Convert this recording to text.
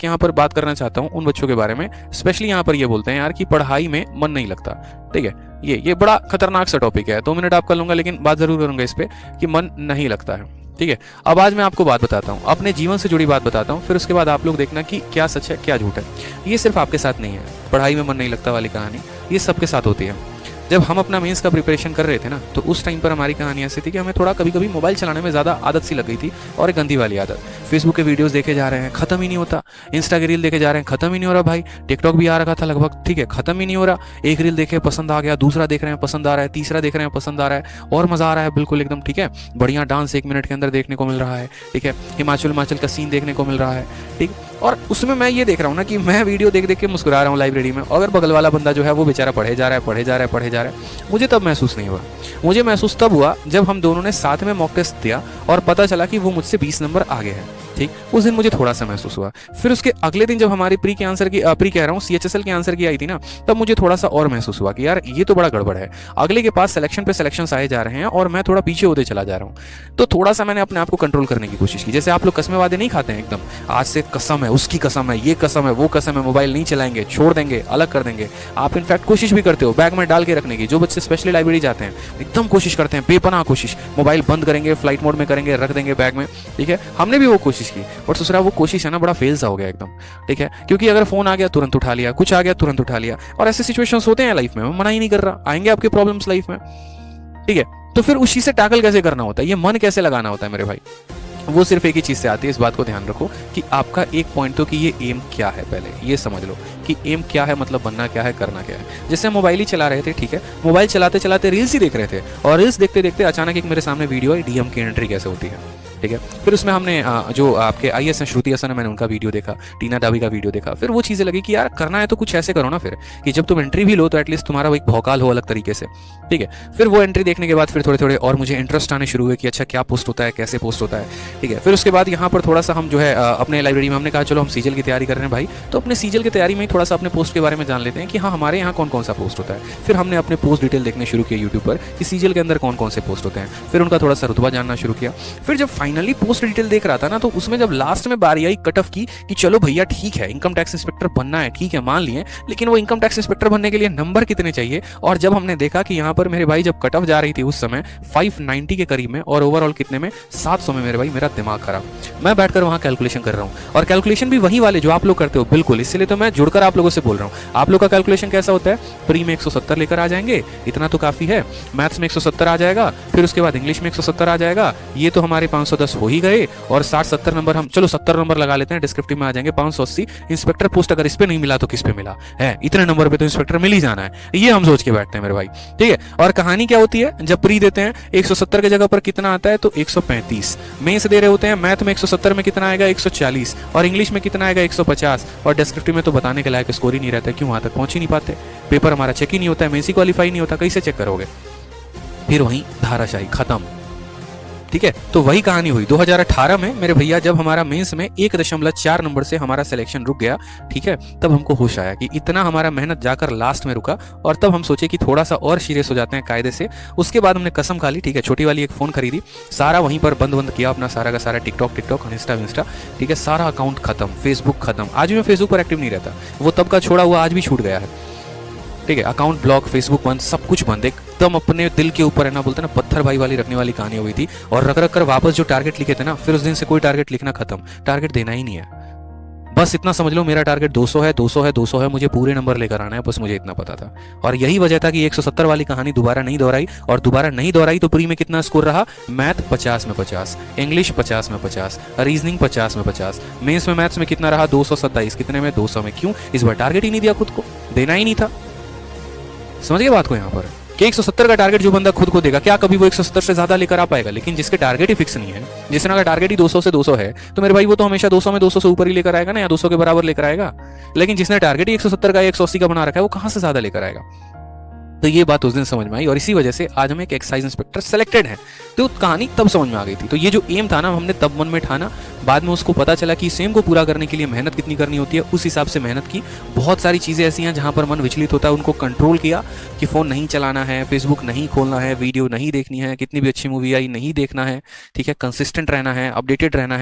यहाँ पर बात करना चाहता हूँ उन बच्चों के बारे में, स्पेशली यहाँ पर ये बोलते हैं यार कि पढ़ाई में मन नहीं लगता। ठीक है, ये बड़ा खतरनाक सा टॉपिक है, 2 मिनट आप कर लूंगा लेकिन बात जरूर करूंगा इस पे कि मन नहीं लगता है। ठीक है, अब आज मैं आपको बात बताता हूँ, अपने जीवन से जुड़ी बात बताता हूँ, फिर उसके बाद आप लोग देखना कि क्या सच है क्या झूठ है। ये सिर्फ आपके साथ नहीं है, पढ़ाई में मन नहीं लगता वाली कहानी ये सबके साथ होती है। जब हम अपना मेंस का प्रिपरेशन कर रहे थे ना, तो उस टाइम पर हमारी कहानी ऐसी थी कि हमें थोड़ा कभी कभी मोबाइल चलाने में ज़्यादा आदत सी लग गई थी, और एक गंदी वाली आदत। फेसबुक के वीडियोस देखे जा रहे हैं, खत्म ही नहीं होता। इंस्टा के रील देखे जा रहे हैं, खत्म ही नहीं हो रहा भाई। टिकटॉक भी आ रखा था लगभग, ठीक है, खत्म ही नहीं हो रहा। एक रील देखे पसंद आ गया, दूसरा देख रहे हैं पसंद आ रहा है, तीसरा देख रहे हैं पसंद आ रहा है, और मजा आ रहा है बिल्कुल एकदम। ठीक है, बढ़िया डांस 1 मिनट के अंदर देखने को मिल रहा है। ठीक है, हिमाचल का सीन देखने को मिल रहा है। ठीक, और उसमें मैं ये देख रहा हूँ ना कि मैं वीडियो देख देख के मुस्कुरा रहा हूँ लाइब्रेरी में, अगर बगल वाला बंदा जो है वो बेचारा पढ़े जा रहा है। मुझे तब महसूस नहीं हुआ। मुझे महसूस तब हुआ जब हम दोनों ने साथ में मॉक टेस्ट दिया और पता चला कि वो मुझसे 20 नंबर आगे है। ठीक, उस दिन मुझे थोड़ा सा महसूस हुआ। फिर उसके अगले दिन जब हमारी प्री कह रहा हूँ CHSL की आंसर की आई थी ना, तब मुझे थोड़ा सा और महसूस हुआ कि यार ये तो बड़ा गड़बड़ है। अगले के पास सिलेक्शन पे सिलेक्शंस आए जा रहे हैं और मैं थोड़ा पीछे होते चला जा रहा हूँ। तो थोड़ा सा मैंने अपने आप को कंट्रोल करने की कोशिश की। जैसे आप लोग कसमें वादे नहीं खाते हैं एकदम, आज से कसम है, उसकी कसम है, ये कसम है, वो कसम है, मोबाइल नहीं चलाएंगे, छोड़ देंगे, अलग कर देंगे। आप इनफैक्ट कोशिश भी करते हो बैग में डाल के रखने की। जो बच्चे स्पेशली लाइब्रेरी जाते हैं एकदम कोशिश करते हैं, बेपनाह कोशिश, मोबाइल बंद करेंगे, फ्लाइट मोड में करेंगे, रख देंगे बैग में। ठीक है, हमने भी वो कोशिश की, बट दूसरा वो कोशिश है ना बड़ा फेल सा हो गया एकदम। ठीक है, क्योंकि अगर फोन आ गया तुरंत उठा लिया, कुछ आ गया तुरंत उठा लिया, और ऐसे सिचुएशंस होते हैं लाइफ में। मैं मना ही नहीं कर रहा, आएंगे आपके प्रॉब्लम्स लाइफ में। ठीक है, तो फिर उसी से टैकल कैसे करना होता है, ये मन कैसे लगाना होता है मेरे भाई, वो सिर्फ एक ही चीज से आती है। इस बात को ध्यान रखो कि आपका एक पॉइंट तो कि ये एम क्या है, पहले ये समझ लो कि एम क्या है, मतलब बनना क्या है, करना क्या है। जैसे हम मोबाइल ही चला रहे थे, ठीक है, मोबाइल चलाते चलाते रील्स ही देख रहे थे, और रील्स देखते देखते अचानक एक मेरे सामने वीडियो आई, डीएम की एंट्री कैसे होती है। ठीक है, फिर उसमें हमने जो आपके IAS हैं श्रुति हसन है, मैंने उनका वीडियो देखा, टीना डाबी का वीडियो देखा। फिर वो चीज़ें लगी कि यार करना है तो कुछ ऐसे करो ना फिर, कि जब तुम एंट्री भी लो तो एटलीस्ट तुम्हारा वो एक भौकाल हो अलग तरीके से। ठीक है, फिर वो एंट्री देखने के बाद फिर थोड़े थोड़े और मुझे इंटरेस्ट आने शुरू हुए कि अच्छा क्या पोस्ट होता है, कैसे पोस्ट होता है। ठीक है, फिर उसके बाद यहाँ पर थोड़ा सा हम जो है अपने लाइब्रेरी में हमने कहा चलो हम सीजल की तैयारी कर रहे हैं भाई, तो अपने सीजल की तैयारी में थोड़ा सा अपने पोस्ट के बारे में जान लेते हैं कि हाँ हमारे यहाँ कौन कौन सा पोस्ट होता है। फिर हमने अपने पोस्ट डिटेल देखने शुरू किया यूट्यूब पर कि सीजल के अंदर कौन कौन से पोस्ट होते हैं, फिर उनका थोड़ा सा रुतबा जानना शुरू किया। फिर जब फाइनली पोस्ट डिटेल देख रहा था ना, तो उसमें जब लास्ट में बारी आई कट ऑफ की कि चलो भैया ठीक है इनकम टैक्स इंस्पेक्टर बनना है, ठीक है मान लिए, लेकिन वो इनकम टैक्स इंस्पेक्टर बनने के लिए नंबर कितने चाहिए। और जब हमने देखा कि यहाँ पर मेरे भाई जब कट ऑफ जा रही थी उस समय 590 के करीब में, और ओवरऑल कितने में 700 में, मेरे भाई मेरा दिमाग खराब। मैं बैठकर वहां कैलकुलेशन कर रहा हूँ, और कैलकुलेशन भी वही वाले जो आप लोग करते हो बिल्कुल, इसलिए तो मैं जुड़कर आप लोगों से बोल रहा हूँ। आप लोग का कैलकुलेशन कैसा होता है, प्री में 170 लेकर आ जाएंगे, इतना तो काफी है, मैथ्स में 170 आ जाएगा, फिर उसके बाद इंग्लिश में 170 आ जाएगा, ये तो हमारे 510 हो ही गए, और 60-70 नंबर हम चलो 70 नंबर लगा लेते हैं, डिस्क्रिप्टिव में आ जाएंगे 580। इंस्पेक्टर पोस्ट अगर इस पे नहीं मिला तो किस पे मिला है, इतने नंबर पे तो इंस्पेक्टर मिल ही जाना है, ये हम सोच के बैठते हैं मेरे भाई। ठीक है, और कहानी क्या होती है, जब प्री देते हैं 170 की जगह पर कितना आता है तो 135, मेंस दे रहे होते हैं, मैथ में 170 में कितना आएगा 140, और इंग्लिश में कितना आएगा 150, और डिस्क्रिप्टिव में तो बताने के लायक स्कोर ही नहीं रहता, क्यों वहां तक पहुंच ही नहीं पाते, पेपर हमारा चेक ही नहीं होता है, मेंस ही क्वालिफाई नहीं होता, कैसे चेक करोगे। फिर वहीं धाराशाही खत्म। ठीक है, तो वही कहानी हुई 2018 में मेरे भैया, जब हमारा मेंस में 1.4 नंबर से हमारा सिलेक्शन रुक गया। ठीक है, तब हमको होश आया कि इतना हमारा मेहनत जाकर लास्ट में रुका, और तब हम सोचे कि थोड़ा सा और सीरियस हो जाते हैं कायदे से। उसके बाद हमने कसम खा ली, ठीक है, छोटी वाली एक फोन खरीदी, सारा वहीं पर बंद किया अपना सारा का सारा, टिकटॉक इंस्टा, ठीक है, सारा अकाउंट खत्म, फेसबुक खत्म। आज भी मैं फेसबुक पर एक्टिव नहीं रहता, वो तब का छोड़ा हुआ आज भी छूट गया है। ठीक है, अकाउंट ब्लॉक, फेसबुक बंद, सब कुछ बंद, एकदम अपने दिल के ऊपर है ना, बोलते ना पत्थर भाई वाली रखने वाली कहानी हो गई थी। और रख कर वापस जो टारगेट लिखे थे ना, फिर उस दिन से कोई टारगेट लिखना खत्म, टारगेट देना ही नहीं है। बस इतना समझ लो मेरा टारगेट 200 है, मुझे पूरे नंबर लेकर आना है, बस मुझे इतना पता था। और यही वजह था कि 170 वाली कहानी दोबारा नहीं दोहराई, और दोबारा नहीं दोहराई तो प्री में कितना स्कोर रहा, मैथ 50 में 50, इंग्लिश 50 में 50, रीजनिंग 50 में 50, मेंस में मैथ्स में कितना रहा 227, कितने में 200 में। क्यों, इस बार टारगेट ही नहीं दिया, खुद को देना ही नहीं था। समझ गए बात को यहाँ पर, कि 170 का टारगेट जो बंदा खुद को देगा, क्या कभी वो 170 से ज्यादा लेकर आ पाएगा। लेकिन जिसके टारगेट ही फिक्स नहीं है, जिसने का टारगेट ही 200 से 200 है, तो मेरे भाई वो तो हमेशा 200 में 200 से ऊपर ही लेकर आएगा ना, या 200 के बराबर लेकर आएगा। लेकिन जिसने टारगेट ही 170 का 180 का बना रखा है, वो कहां से ज्यादा लेकर आएगा। तो ये बात उस दिन समझ में आई, और इसी वजह से आज हम एक एक्साइज इंस्पेक्टर सेलेक्टेड हैं। तो कहानी तब समझ में आ गई थी। तो ये जो एम था ना, हमने तब मन में ठाना, बाद में उसको पता चला कि सेम को पूरा करने के लिए मेहनत कितनी करनी होती है, उस हिसाब से मेहनत की। बहुत सारी चीज़ें ऐसी हैं जहाँ पर मन विचलित होता है, उनको कंट्रोल किया कि फ़ोन नहीं चलाना है, फेसबुक नहीं खोलना है, वीडियो नहीं देखनी है, कितनी भी अच्छी मूवी आई नहीं देखना है, ठीक है, कंसिस्टेंट रहना है, अपडेटेड रहना है।